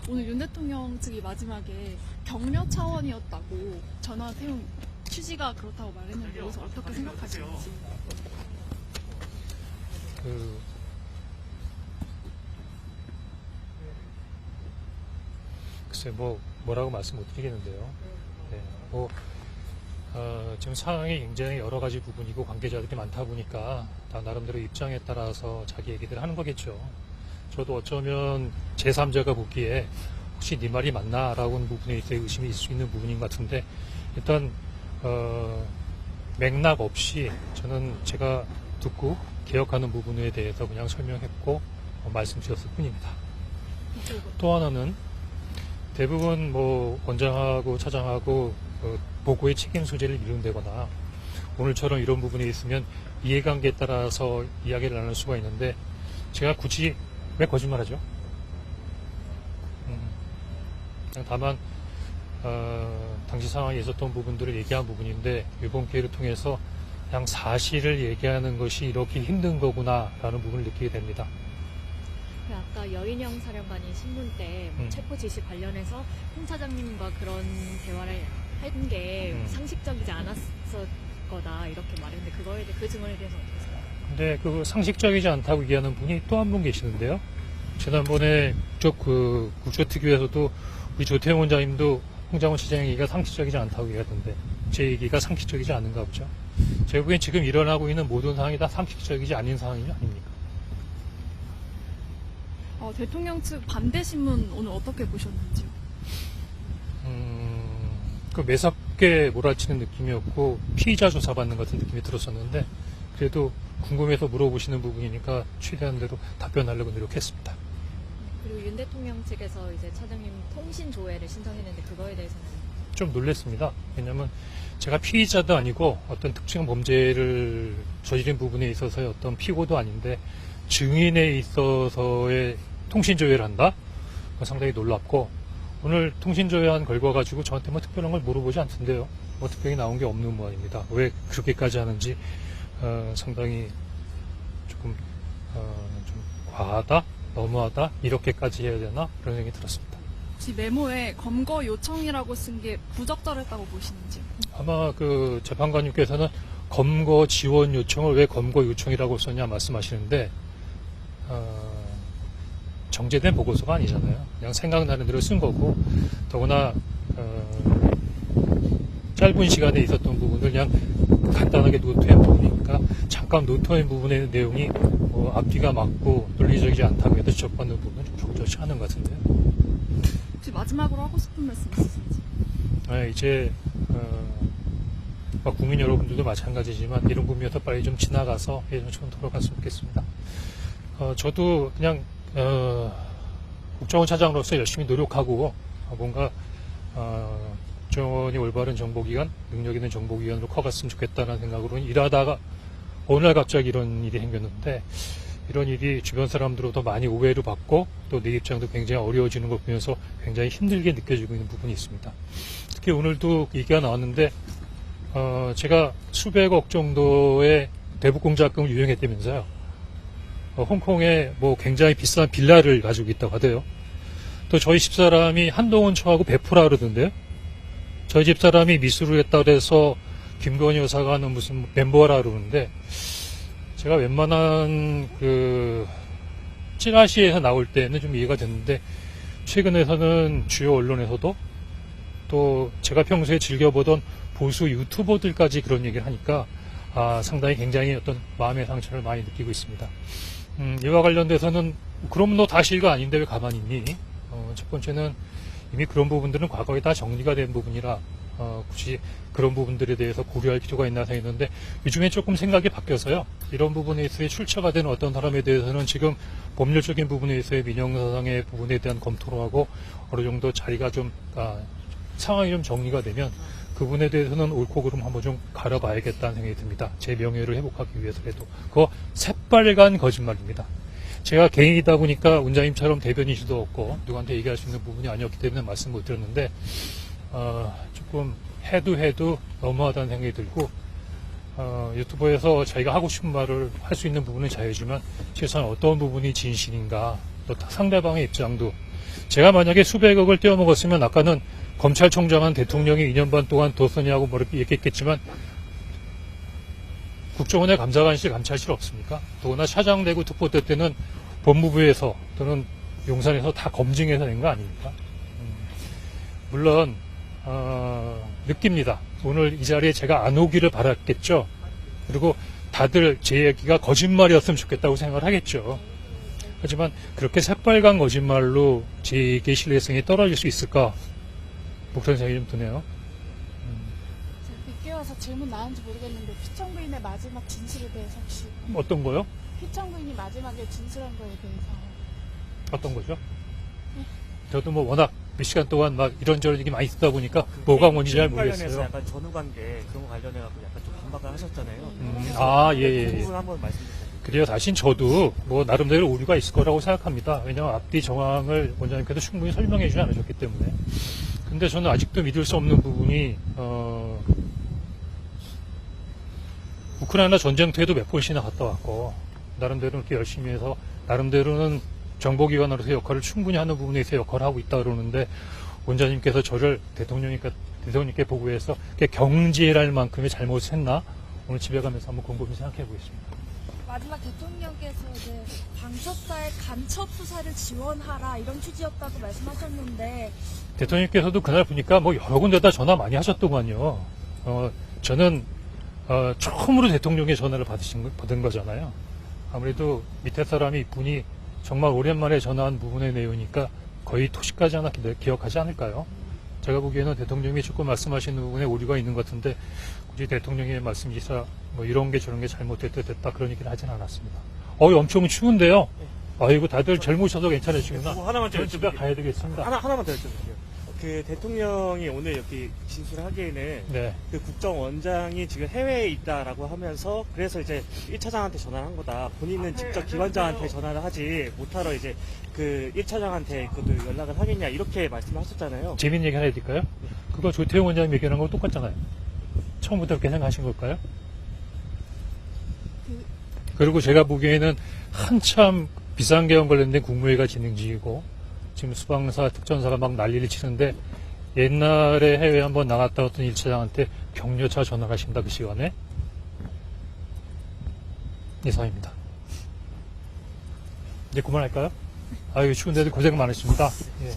오늘 윤 대통령 측이 마지막에 격려 차원이었다고 전화 태운 취지가 그렇다고 말했는데 여기서 어떻게 생각하시는지. 글쎄 뭐라고 말씀 못 드리겠는데요. 네, 지금 상황이 굉장히 여러 가지 부분이고 관계자들이 많다 보니까 다 나름대로 입장에 따라서 자기 얘기들을 하는 거겠죠. 저도 어쩌면 제3자가 보기에 혹시 네 말이 맞나라고 하는 부분에 대해 의심이 있을 수 있는 부분인 것 같은데 일단 맥락 없이 저는 제가 듣고 기억하는 부분에 대해서 그냥 설명했고 말씀드렸을 뿐입니다. 또 하나는 대부분 원장하고 차장하고 보고의 책임 소재를 미룬다거나 오늘처럼 이런 부분이 있으면 이해관계에 따라서 이야기를 나눌 수가 있는데 제가 굳이 왜 거짓말하죠? 다만 당시 상황에 있었던 부분들을 얘기한 부분인데 이번 기회를 통해서 그냥 사실을 얘기하는 것이 이렇게 힘든 거구나라는 부분을 느끼게 됩니다. 아까 여인영 사령관이 신문 때 체포 지시 관련해서 홍 차장님과 그런 대화를 한 게 상식적이지 않았을 거다 이렇게 말했는데 그거에 대해 그 증언에 대해서 어떻게 생각하세요? 근데 그 상식적이지 않다고 얘기하는 분이 또 한 분 계시는데요. 지난번에 국조특위에서도 우리 조태용 원장님도 홍장원 시장 얘기가 상식적이지 않다고 얘기하던데 제 얘기가 상식적이지 않은가 보죠. 제가 보기엔 지금 일어나고 있는 모든 상황이 다 상식적이지 않은 상황이 아닙니까? 대통령 측 반대 신문 오늘 어떻게 보셨는지요? 그 매섭게 몰아치는 느낌이었고 피의자 조사받는 같은 느낌이 들었었는데 그래도 궁금해서 물어보시는 부분이니까 최대한 대로 답변하려고 노력했습니다. 그리고 윤 대통령 측에서 이제 차장님 통신 조회를 신청했는데 그거에 대해서는 좀 놀랐습니다. 왜냐하면 제가 피의자도 아니고 어떤 특정 범죄를 저지른 부분에 있어서의 어떤 피고도 아닌데 증인에 있어서의 통신 조회를 한다? 상당히 놀랍고 오늘 통신 조회한 결과 가지고 저한테 특별한 걸 물어보지 않던데요. 특별히 나온 게 없는 모양입니다. 왜 그렇게까지 하는지 상당히 조금 좀 과하다, 너무하다 이렇게까지 해야 되나 그런 생각이 들었습니다. 혹시 메모에 검거 요청이라고 쓴 게 부적절했다고 보시는지요? 아마 그 재판관님께서는 검거 지원 요청을 왜 검거 요청이라고 썼냐 말씀하시는데 정제된 보고서가 아니잖아요. 그냥 생각나는 대로 쓴 거고 더구나 짧은 시간에 있었던 부분을 그냥 간단하게 노트한 부분이니까 잠깐 노트한 부분의 내용이 앞뒤가 맞고 논리적이지 않다고 해도 지적받는 부분은 좀 적절치 않은 것 같은데요. 혹시 마지막으로 하고 싶은 말씀 있으신지? 이제 국민 여러분들도 마찬가지지만 이런 부분에서 빨리 좀 지나가서 예전처럼 돌아갔으면 좋겠습니다. 저도 그냥 국정원 차장으로서 열심히 노력하고 뭔가 국정원이 올바른 정보기관, 능력 있는 정보기관으로 커갔으면 좋겠다는 생각으로 일하다가 어느 날 갑자기 이런 일이 생겼는데 이런 일이 주변 사람들로부터 많이 오해를 받고 또 내 입장도 굉장히 어려워지는 걸 보면서 굉장히 힘들게 느껴지고 있는 부분이 있습니다. 특히 오늘도 얘기가 나왔는데 제가 수백억 정도의 대북공작금을 유용했다면서요. 홍콩에 굉장히 비싼 빌라를 가지고 있다고 하대요. 또 저희 집사람이 한동훈 처하고 베프라 그러던데요. 저희 집사람이 미수를 했다고 해서 김건희 여사가 하는 무슨 멤버라 그러는데 제가 웬만한 찌라시에서 나올 때는 좀 이해가 됐는데 최근에서는 주요 언론에서도 또 제가 평소에 즐겨보던 보수 유튜버들까지 그런 얘기를 하니까 상당히 굉장히 어떤 마음의 상처를 많이 느끼고 있습니다. 이와 관련돼서는 그럼 너 다시 일가 아닌데 왜 가만히 있니? 첫 번째는 이미 그런 부분들은 과거에 다 정리가 된 부분이라 굳이 그런 부분들에 대해서 고려할 필요가 있나 생각했는데 요즘에 조금 생각이 바뀌어서요. 이런 부분에 있어서 출처가 되는 어떤 사람에 대해서는 지금 법률적인 부분에 있어서의 민형사상의 부분에 대한 검토를 하고 어느 정도 자리가 좀 상황이 좀 정리가 되면 그분에 대해서는 옳고 그름 한번 좀 갈아봐야겠다는 생각이 듭니다. 제 명예를 회복하기 위해서라도. 그거 새빨간 거짓말입니다. 제가 개인이다 보니까 원장님처럼 대변인 수도 없고 누구한테 얘기할 수 있는 부분이 아니었기 때문에 말씀 못 드렸는데 조금 해도 너무하다는 생각이 들고 유튜브에서 자기가 하고 싶은 말을 할 수 있는 부분은 자유지만 최소한 어떤 부분이 진실인가 또 상대방의 입장도 제가 만약에 수백억을 떼어먹었으면 아까는 검찰총장은 대통령이 2년 반 동안 뒀으냐고 뭐 이렇게 얘기했겠지만 국정원의 감사관실, 감찰실 없습니까? 더구나 차장되고 특보대 때는 법무부에서 또는 용산에서 다 검증해서 낸 거 아닙니까? 물론 느낍니다. 오늘 이 자리에 제가 안 오기를 바랐겠죠. 그리고 다들 제 얘기가 거짓말이었으면 좋겠다고 생각을 하겠죠. 하지만 그렇게 새빨간 거짓말로 제 얘기의 신뢰성이 떨어질 수 있을까? 뭐 그런 생각이 좀 드네요. 제가 늦게 와서 질문 나왔는지 모르겠는데 피청 부인의 마지막 진실에 대해서 혹시 어떤 거요? 피청 부인이 마지막에 진술한 거에 대해서 어떤 거죠? 저도 뭐 워낙 몇 시간 동안 막 이런저런 얘기 많이 듣다 보니까 뭐가 뭔지 잘 관련해서 모르겠어요. 약간 전후관계 그런 거 관련해갖고 약간 좀 반박을 하셨잖아요. 예. 그 부분 한번 말씀 주세요. 그래요. 사실 저도 뭐 나름대로 오류가 있을 거라고 생각합니다. 왜냐하면 앞뒤 정황을 원장님께서 충분히 설명해 주지 않으셨기 때문에. 근데 저는 아직도 믿을 수 없는 부분이 우크라이나 전쟁터에도 몇 번씩이나 갔다 왔고 나름대로 이렇게 열심히 해서 나름대로는 정보기관으로서 역할을 충분히 하는 부분에서 역할을 하고 있다 그러는데 원장님께서 저를 대통령님께 보고해서 경지할 만큼의 잘못을 했나? 오늘 집에 가면서 한번 곰곰이 생각해 보겠습니다. 마지막 대통령께서 이제 방첩사의 간첩 수사를 지원하라 이런 취지였다고 말씀하셨는데 대통령께서도 그날 보니까 뭐 여러 군데다 전화 많이 하셨더만요. 저는 처음으로 대통령의 전화를 받은 거잖아요. 아무래도 밑에 사람이 이분이 정말 오랜만에 전화한 부분의 내용이니까 거의 토시까지 하나 기억하지 않을까요? 제가 보기에는 대통령이 조금 말씀하시는 부분에 오류가 있는 것 같은데 굳이 대통령의 말씀이사 뭐 이런 게 저런 게 잘못됐다 그런 얘기를 하진 않았습니다. 엄청 추운데요. 아이고 다들 젊으셔서 괜찮으시구나. 그거 하나만 더 집에 여쭤볼게요. 가야 되겠습니다. 하나만 더 여쭤볼게요. 그 대통령이 오늘 여기 진술하기에는 네. 그 국정원장이 지금 해외에 있다라고 하면서 그래서 이제 1차장한테 전화를 한 거다. 본인은 직접 기관장한테 전화를 하지 못하러 이제 그 1차장한테 그것도 연락을 하겠냐 이렇게 말씀을 하셨잖아요. 재밌는 얘기 하나 해드릴까요? 그거 조태용 원장님 얘기하는 거 똑같잖아요. 처음부터 그렇게 생각하신 걸까요? 그리고 제가 보기에는 한참 비상계엄 관련된 국무회의가 진행 중이고 지금 수방사, 특전사가 막 난리를 치는데 옛날에 해외 한번 나갔다 왔던 1차장한테 격려차 전화를 하신다 그 시간에 이상입니다. 이제 그만할까요? 아유 추운데도 고생 많으십니다. 예.